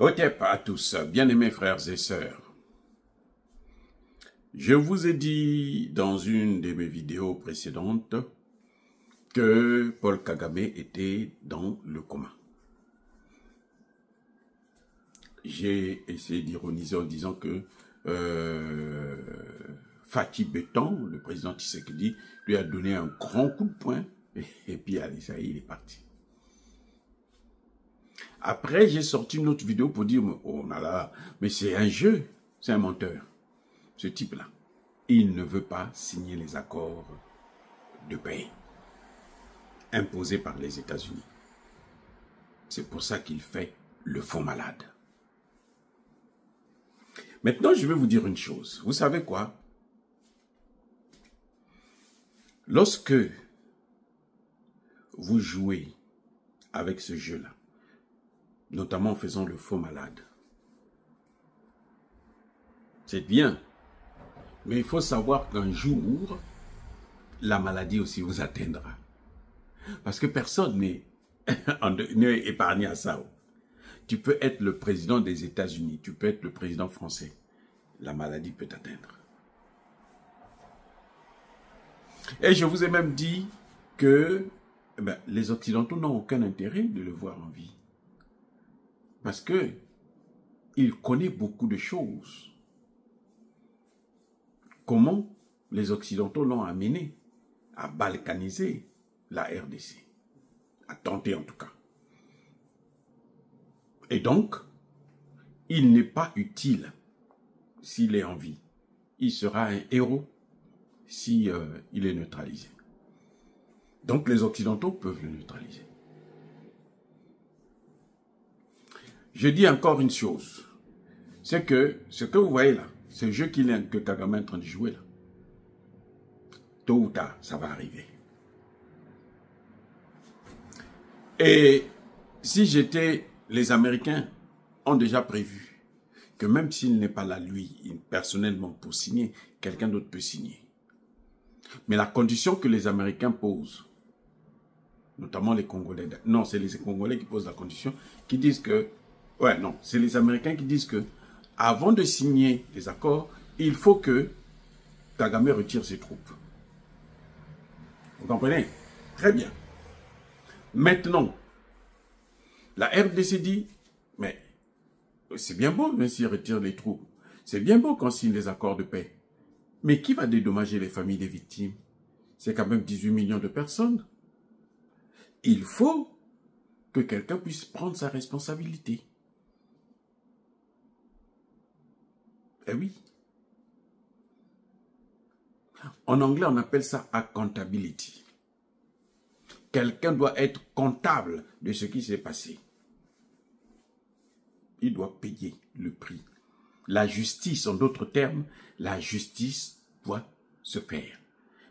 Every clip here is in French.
Otep à tous, bien-aimés frères et sœurs. Je vous ai dit dans une de mes vidéos précédentes que Paul Kagame était dans le coma. J'ai essayé d'ironiser en disant que Fatih Beton, le président Tshisekedi, lui a donné un grand coup de poing et puis allez, ça y est, il est parti. Après, j'ai sorti une autre vidéo pour dire, oh là là, mais c'est un jeu, c'est un menteur. Ce type-là, il ne veut pas signer les accords de paix imposés par les États-Unis. C'est pour ça qu'il fait le faux malade. Maintenant, je vais vous dire une chose. Vous savez quoi? Lorsque vous jouez avec ce jeu-là, notamment en faisant le faux malade, c'est bien. Mais il faut savoir qu'un jour, la maladie aussi vous atteindra. Parce que personne n'est épargné à ça. Tu peux être le président des États-Unis, tu peux être le président français. La maladie peut t'atteindre. Et je vous ai même dit que les Occidentaux n'ont aucun intérêt de le voir en vie. Parce que il connaît beaucoup de choses. Comment les Occidentaux l'ont amené à balkaniser la RDC, à tenter en tout cas. Et donc, il n'est pas utile s'il est en vie. Il sera un héros si il est neutralisé. Donc les Occidentaux peuvent le neutraliser. Je dis encore une chose, c'est que ce que vous voyez là, ce jeu que Kagame est en train de jouer là, tôt ou tard, ça va arriver. Et si les Américains ont déjà prévu que même s'il n'est pas là, lui, personnellement, pour signer, quelqu'un d'autre peut signer. Mais la condition que les Américains posent, notamment les Congolais, non, c'est les Congolais qui posent la condition, qui disent que, ouais, non, c'est les Américains qui disent que, avant de signer les accords, il faut que Kagame retire ses troupes. Vous comprenez? Très bien. Maintenant, la RDC dit, mais c'est bien beau même s'il retire les troupes. C'est bien beau qu'on signe les accords de paix. Mais qui va dédommager les familles des victimes? C'est quand même 18 millions de personnes. Il faut que quelqu'un puisse prendre sa responsabilité. Eh oui. En anglais, on appelle ça accountability. Quelqu'un doit être comptable de ce qui s'est passé. Il doit payer le prix. La justice, en d'autres termes, la justice doit se faire.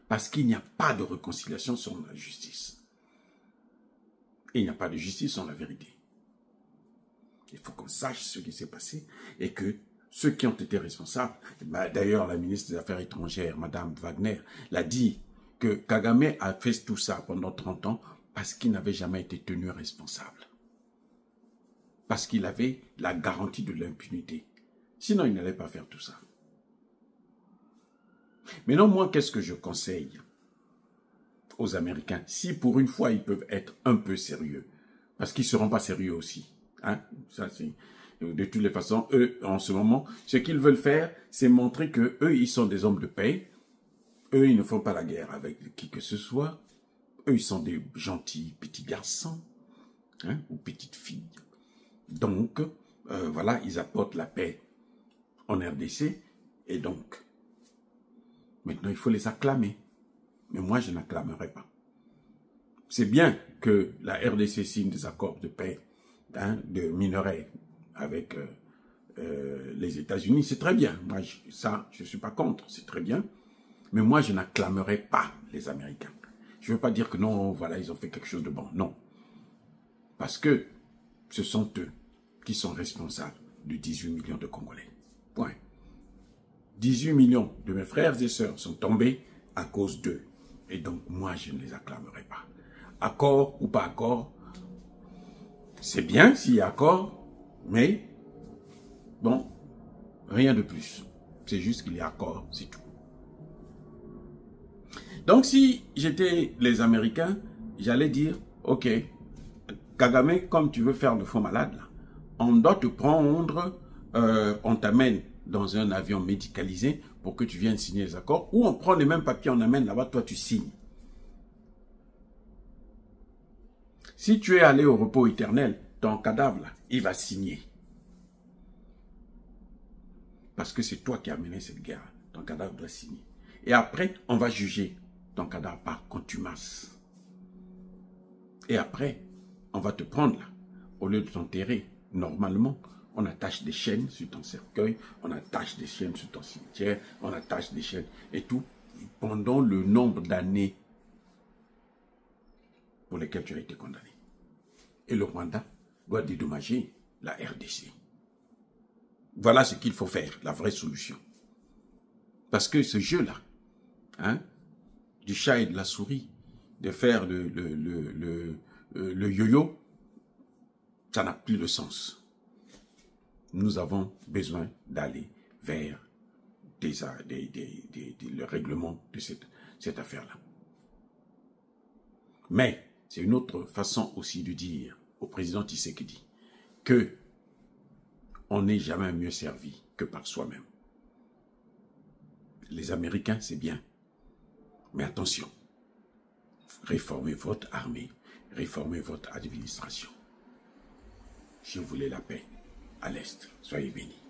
Parce qu'il n'y a pas de réconciliation sans la justice. Et il n'y a pas de justice sans la vérité. Il faut qu'on sache ce qui s'est passé et que ceux qui ont été responsables, d'ailleurs la ministre des Affaires étrangères, Madame Wagner, l'a dit que Kagame a fait tout ça pendant 30 ans parce qu'il n'avait jamais été tenu responsable. Parce qu'il avait la garantie de l'impunité. Sinon, il n'allait pas faire tout ça. Maintenant, moi, qu'est-ce que je conseille aux Américains? Si pour une fois, ils peuvent être un peu sérieux, parce qu'ils ne seront pas sérieux aussi. Hein? Ça, c'est... De toutes les façons, eux, en ce moment, ce qu'ils veulent faire, c'est montrer que eux, ils sont des hommes de paix. Eux, ils ne font pas la guerre avec qui que ce soit. Eux, ils sont des gentils petits garçons, hein, ou petites filles. Donc, voilà, ils apportent la paix en RDC. Et donc, maintenant, il faut les acclamer. Mais moi, je n'acclamerai pas. C'est bien que la RDC signe des accords de paix, hein, de minerais avec les États-Unis. C'est très bien. Moi, ça, je ne suis pas contre. C'est très bien. Mais moi, je n'acclamerai pas les Américains. Je ne veux pas dire que non, voilà, ils ont fait quelque chose de bon. Non. Parce que ce sont eux qui sont responsables de 18 millions de Congolais. Point. 18 millions de mes frères et sœurs sont tombés à cause d'eux. Et donc, moi, je ne les acclamerai pas. Accord ou pas accord, c'est bien s'il y a accord, mais Bon, rien de plus. C'est juste qu'il y a accord, c'est tout. Donc si j'étais les Américains, j'allais dire, ok, Kagame, comme tu veux faire le faux malade, là, on doit te prendre, on t'amène dans un avion médicalisé pour que tu viennes signer les accords, ou on prend les mêmes papiers, on amène là-bas, toi tu signes. Si tu es allé au repos éternel, ton cadavre, là, il va signer. Parce que c'est toi qui as mené cette guerre. Ton cadavre doit signer. Et après, on va juger ton cadavre par contumace. Et après, on va te prendre là. Au lieu de t'enterrer, normalement, on attache des chaînes sur ton cercueil, on attache des chaînes sur ton cimetière, on attache des chaînes et tout, pendant le nombre d'années pour lesquelles tu as été condamné. Et le Rwanda doit dédommager la RDC. Voilà ce qu'il faut faire, la vraie solution. Parce que ce jeu-là, hein, du chat et de la souris, de faire le yo-yo, ça n'a plus de sens. Nous avons besoin d'aller vers le règlement de cette affaire-là. Mais c'est une autre façon aussi de dire au président Tshisekedi que on n'est jamais mieux servi que par soi-même. Les Américains, c'est bien. Mais attention, réformez votre armée, réformez votre administration. Si vous voulez la paix à l'Est, soyez bénis.